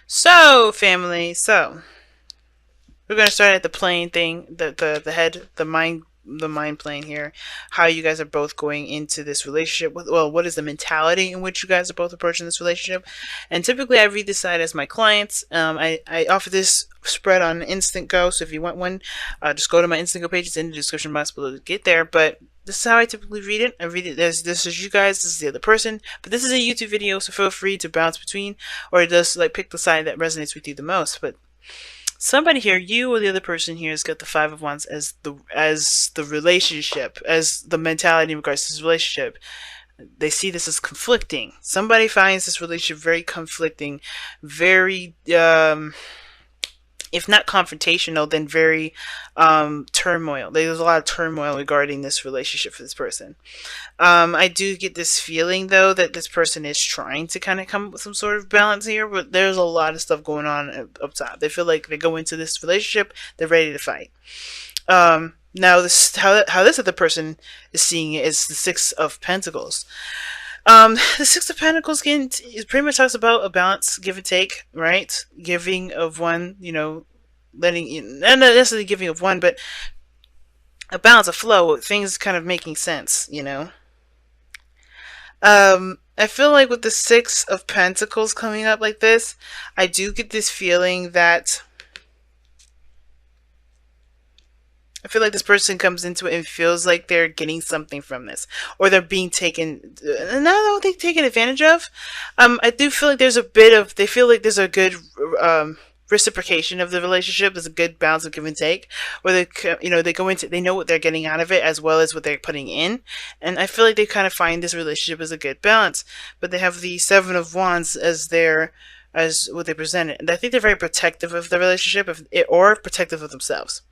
So, family, we're gonna start at the plane thing, the head, the mind plane here. How you guys are both going into this relationship. Well, what is the mentality in which you guys are both approaching this relationship? And typically, I read this side as my clients. I offer this spread on Instant Go, so if you want one, just go to my Instant Go page. It's in the description box below to get there. But this is how I typically read it. I read it as this is you guys, this is the other person. But this is a YouTube video, so feel free to bounce between, or just like pick the side that resonates with you the most. But somebody here, you or the other person here, has got the Five of Wands as the relationship, as the mentality in regards to this relationship. They see this as conflicting. Somebody finds this relationship very conflicting, very if not confrontational, then very turmoil. There's a lot of turmoil regarding this relationship for this person. I do get this feeling though that this person is trying to kind of come up with some sort of balance here, but there's a lot of stuff going on up top. They feel like they go into this relationship, they're ready to fight. Now this how this other person is seeing it is the Six of Pentacles. The Six of Pentacles it pretty much talks about a balance, give and take, right? Giving of one, letting, not necessarily giving of one, but a balance, a flow, things kind of making sense. I feel like with the Six of Pentacles coming up like this, I do get this feeling that I feel like this person comes into it and feels like they're getting something from this, or they're being taken. And I don't think taken advantage of. I do feel like there's a bit of. They feel like there's a good reciprocation of the relationship. There's a good balance of give and take, where they go into. They know what they're getting out of it as well as what they're putting in, and I feel like they kind of find this relationship as a good balance. But they have the Seven of Wands as what they present it, and I think they're very protective of the relationship, or protective of themselves.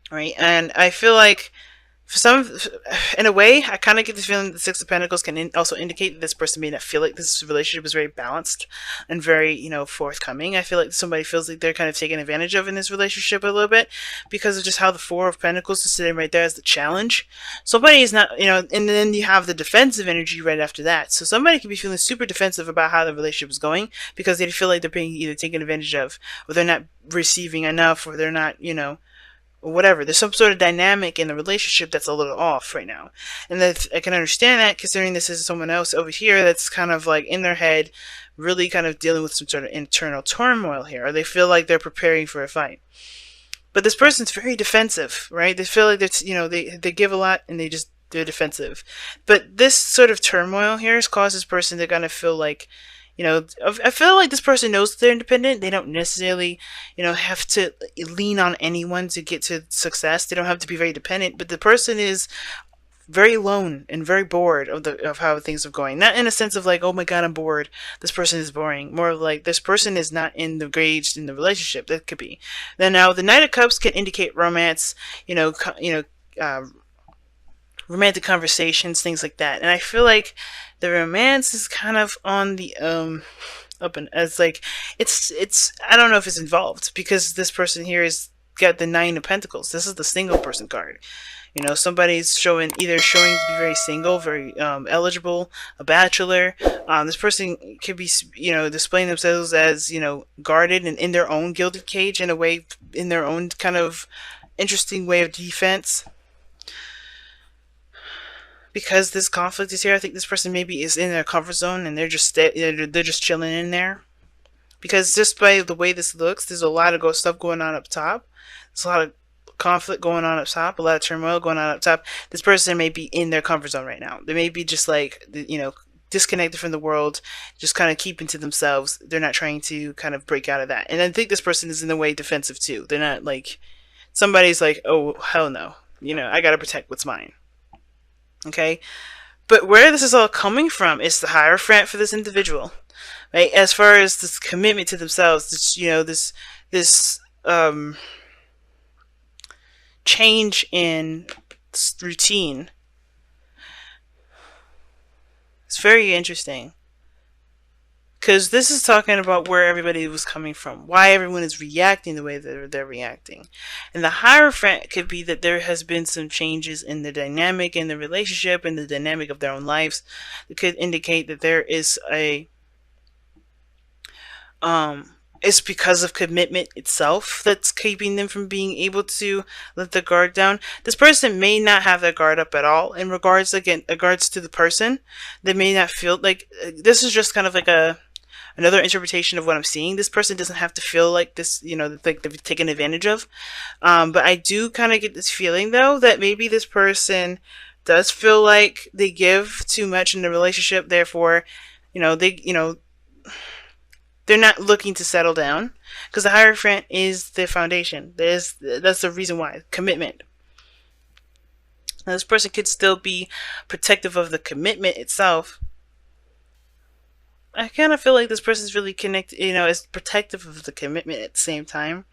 Right, and I feel like in a way, I kind of get the feeling that the Six of Pentacles can also indicate that this person may not feel like this relationship is very balanced and very, forthcoming. I feel like somebody feels like they're kind of taken advantage of in this relationship a little bit because of just how the Four of Pentacles is sitting right there as the challenge. Somebody is not, and then you have the defensive energy right after that. So somebody could be feeling super defensive about how the relationship is going because they feel like they're being either taken advantage of, or they're not receiving enough, or they're not, whatever. There's some sort of dynamic in the relationship that's a little off right now. And that I can understand that, considering this is someone else over here that's kind of like in their head, really kind of dealing with some sort of internal turmoil here, or they feel like they're preparing for a fight. But this person's very defensive, right? They feel like they give a lot and they're defensive. But this sort of turmoil here has caused this person to kind of feel like, I feel like this person knows they're independent. They don't necessarily, have to lean on anyone to get to success. They don't have to be very dependent. But the person is very alone and very bored of how things are going. Not in a sense of like, oh my god, I'm bored. This person is boring. More of like, this person is not engaged in the relationship. That could be. Then now the Knight of Cups can indicate romance. Romantic conversations, things like that. And I feel like the romance is kind of on the up, and as like it's I don't know if it's involved because this person here is got the Nine of Pentacles. This is the single person card. Somebody's either showing to be very single, very eligible, a bachelor. This person could be, displaying themselves as, guarded and in their own gilded cage in a way, in their own kind of interesting way of defense. Because this conflict is here, I think this person maybe is in their comfort zone and they're just chilling in there. Because just by the way this looks, there's a lot of stuff going on up top. There's a lot of conflict going on up top, a lot of turmoil going on up top. This person may be in their comfort zone right now. They may be just like, disconnected from the world, just kind of keeping to themselves. They're not trying to kind of break out of that. And I think this person is in a way defensive too. They're not like, somebody's like, oh, hell no. I gotta protect what's mine. Okay, but where this is all coming from is the Hierophant for this individual, right? As far as this commitment to themselves, this change in routine. It's very interesting. Because this is talking about where everybody was coming from, why everyone is reacting the way that they're reacting. And the Hierophant could be that there has been some changes in the dynamic in the relationship and the dynamic of their own lives. It could indicate that there is It's because of commitment itself that's keeping them from being able to let the guard down. This person may not have their guard up at all in regards, again, regards to the person. They may not feel like this is just kind of like a another interpretation of what I'm seeing. This person doesn't have to feel like this, like they've taken advantage of. But I do kind of get this feeling though that maybe this person does feel like they give too much in the relationship. Therefore, they're not looking to settle down because the Hierophant is the foundation. That's the reason why commitment. Now, this person could still be protective of the commitment itself. I kind of feel like this person's really connected, is protective of the commitment at the same time.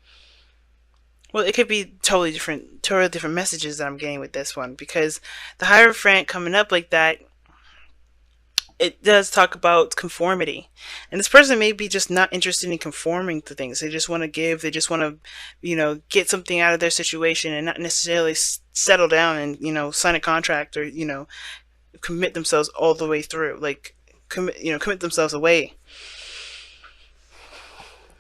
Well, it could be totally different messages that I'm getting with this one because the Hierophant coming up like that, it does talk about conformity. And this person may be just not interested in conforming to things. They just want to give, they just want to, get something out of their situation and not necessarily settle down and, sign a contract or, commit themselves all the way through. Like, commit themselves away.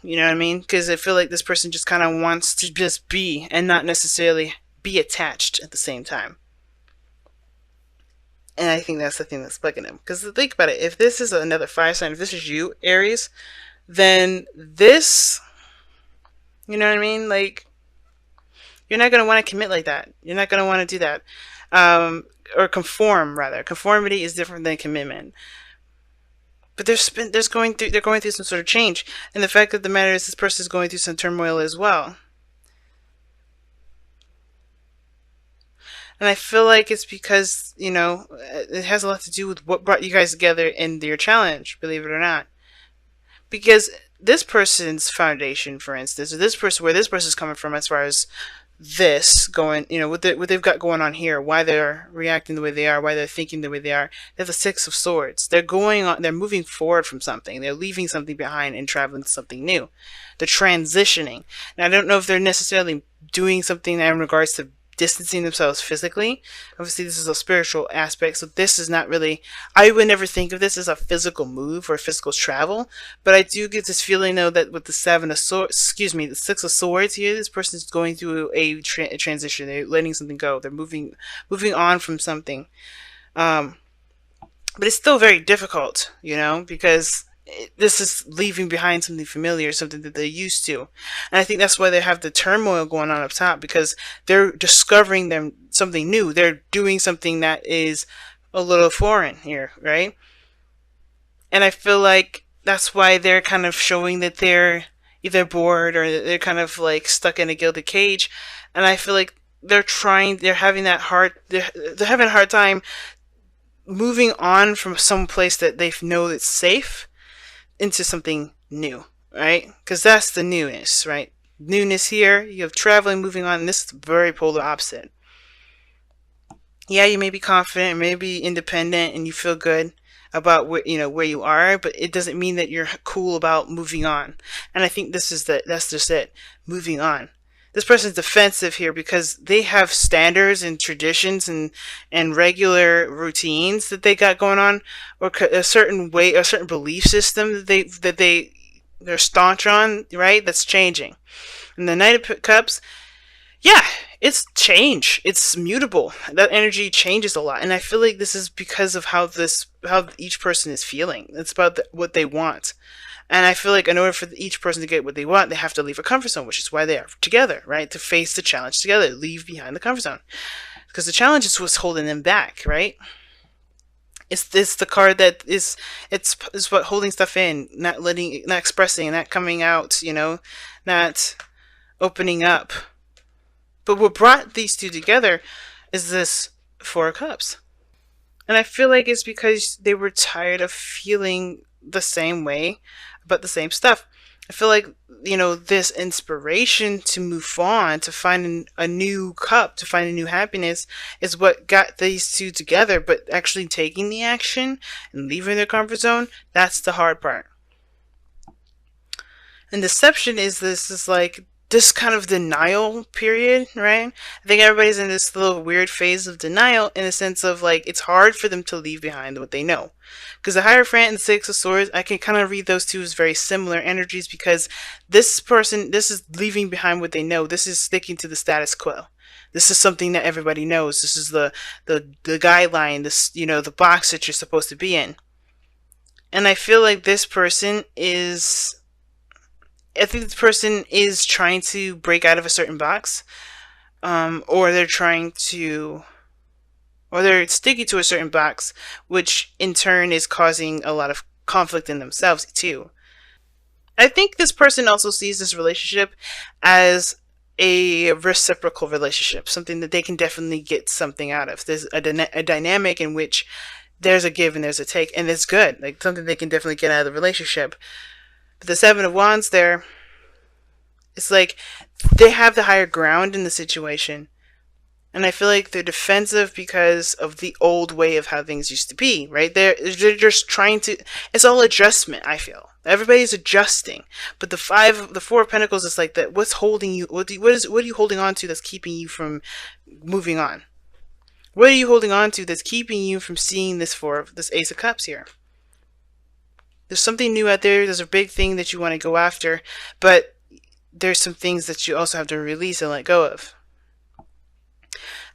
You know what I mean? Because I feel like this person just kind of wants to just be and not necessarily be attached at the same time. And I think that's the thing that's bugging him. Because think about it. If this is another fire sign, if this is you, Aries, then this, you know what I mean? Like, you're not going to want to commit like that. You're not going to want to do that. Or conform, rather. Conformity is different than commitment. But they're going through some sort of change. And the fact of the matter is this person is going through some turmoil as well. And I feel like it's because, it has a lot to do with what brought you guys together in your challenge, believe it or not. Because this person's foundation, for instance, or where this person's coming from as far as this going, what they've got going on here, why they're reacting the way they are, why they're thinking the way they are. They have the Six of Swords. They're moving forward from something. They're leaving something behind and traveling to something new. They're transitioning. Now, I don't know if they're necessarily doing something in regards to distancing themselves physically. Obviously, this is a spiritual aspect, so this is not really, I would never think of this as a physical move or physical travel, but I do get this feeling though that with the the Six of Swords here, this person is going through a transition. They're letting something go. They're moving on from something. But it's still very difficult, because this is leaving behind something familiar, something that they're used to. And I think that's why they have the turmoil going on up top, because they're discovering something new. They're doing something that is a little foreign here, right? And I feel like that's why they're kind of showing that they're either bored or they're kind of like stuck in a gilded cage. And I feel like they're having they're having a hard time moving on from some place that they know that's safe into something new, right? Because that's the newness, right? Newness here, you have traveling, moving on, and this is very polar opposite. Yeah, you may be confident, maybe independent, and you feel good about where you are, but it doesn't mean that you're cool about moving on. And I think that's just it, moving on. This person's defensive here because they have standards and traditions and regular routines that they got going on, or a certain way, a certain belief system that they're staunch on, right? That's changing. And the Knight of Cups, yeah, it's change. It's mutable. That energy changes a lot, and I feel like this is because of how each person is feeling. It's about what they want. And I feel like in order for each person to get what they want, they have to leave a comfort zone, which is why they are together, right? To face the challenge together, leave behind the comfort zone. Because the challenge is what's holding them back, right? It's the card that is what holding stuff in, not expressing, not coming out, not opening up. But what brought these two together is this Four of Cups. And I feel like it's because they were tired of feeling the same way about the same stuff. I feel like, this inspiration to move on, to find a new cup, to find a new happiness is what got these two together. But actually taking the action and leaving their comfort zone, that's the hard part. And deception is like this kind of denial period, right? I think everybody's in this little weird phase of denial in the sense of like it's hard for them to leave behind what they know. Because the Hierophant and Six of Swords, I can kind of read those two as very similar energies because this person, this is leaving behind what they know. This is sticking to the status quo. This is something that everybody knows. This is the guideline, this, you know, the box that you're supposed to be in. And I feel like this person is, I think this person is trying to break out of a certain box, or they're trying to, or they're sticking to a certain box, which in turn is causing a lot of conflict in themselves too. I think this person also sees this relationship as a reciprocal relationship, something that they can definitely get something out of. There's a dynamic in which there's a give and there's a take, and it's good, like something they can definitely get out of the relationship. But the Seven of Wands there, it's like they have the higher ground in the situation. And I feel like they're defensive because of the old way of how things used to be, right? They're just trying to, it's all adjustment, I feel. Everybody's adjusting. But the Four of Pentacles is like that. What's holding you? What are you holding on to that's keeping you from moving on? What are you holding on to that's keeping you from seeing this Ace of Cups here? There's something new out there. There's a big thing that you want to go after, but there's some things that you also have to release and let go of.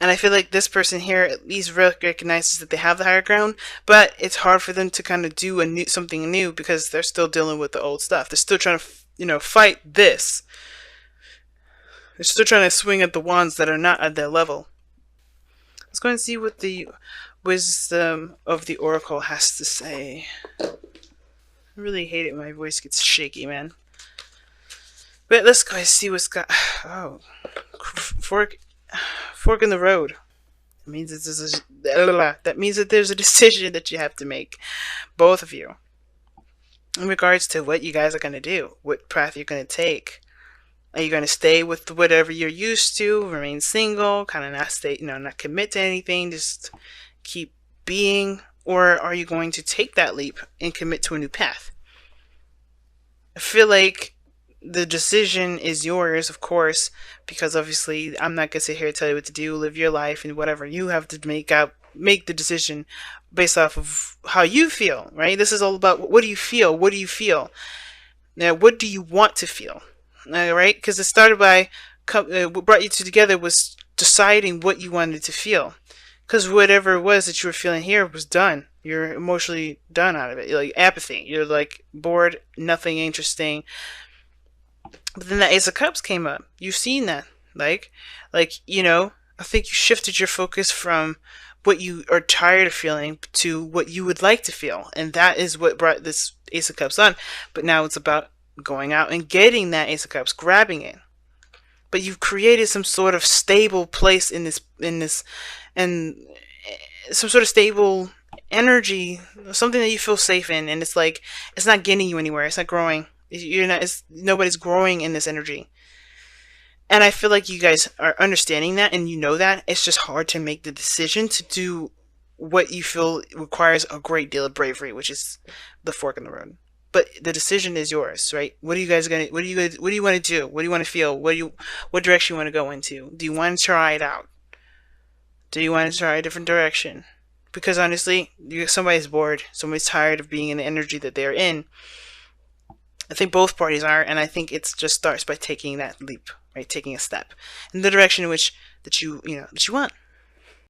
And I feel like this person here at least recognizes that they have the higher ground, but it's hard for them to kind of do something new because they're still dealing with the old stuff. They're still trying to, you know, fight this. They're still trying to swing at the wands that are not at their level. Let's go and see what the wisdom of the oracle has to say. I really hate it when my voice gets shaky, man. But let's go and see what's got. Oh, fork in the road. That means that there's a decision that you have to make, both of you, in regards to what you guys are going to do, what path you're going to take. Are you going to stay with whatever you're used to, remain single, kind of not stay, not commit to anything, just keep being, or are you going to take that leap and commit to a new path? I feel like the decision is yours, of course, because obviously I'm not going to sit here and tell you what to do, live your life, and whatever. You have to make the decision based off of how you feel, right? This is all about what do you feel? What do you feel? Now, what do you want to feel? All right? Because it started by, what brought you two together was deciding what you wanted to feel. Because whatever it was that you were feeling here was done. You're emotionally done out of it. You're like apathy. You're like bored, nothing interesting. But then the Ace of Cups came up. You've seen that. Like, I think you shifted your focus from what you are tired of feeling to what you would like to feel. And that is what brought this Ace of Cups on. But now it's about going out and getting that Ace of Cups, grabbing it. But you've created some sort of stable place in this, and some sort of stable energy, something that you feel safe in. And it's like, it's not getting you anywhere. It's not growing. Nobody's growing in this energy. And I feel like you guys are understanding that, and you know that. It's just hard to make the decision to do what you feel requires a great deal of bravery, which is the fork in the road. But the decision is yours, right? What do you want to do? What do you want to feel? What direction you want to go into? Do you want to try it out? Do you want to try a different direction? Because honestly, somebody's bored. Somebody's tired of being in the energy that they're in. I think both parties are, and I think it just starts by taking that leap, right? Taking a step in the direction in which that you want.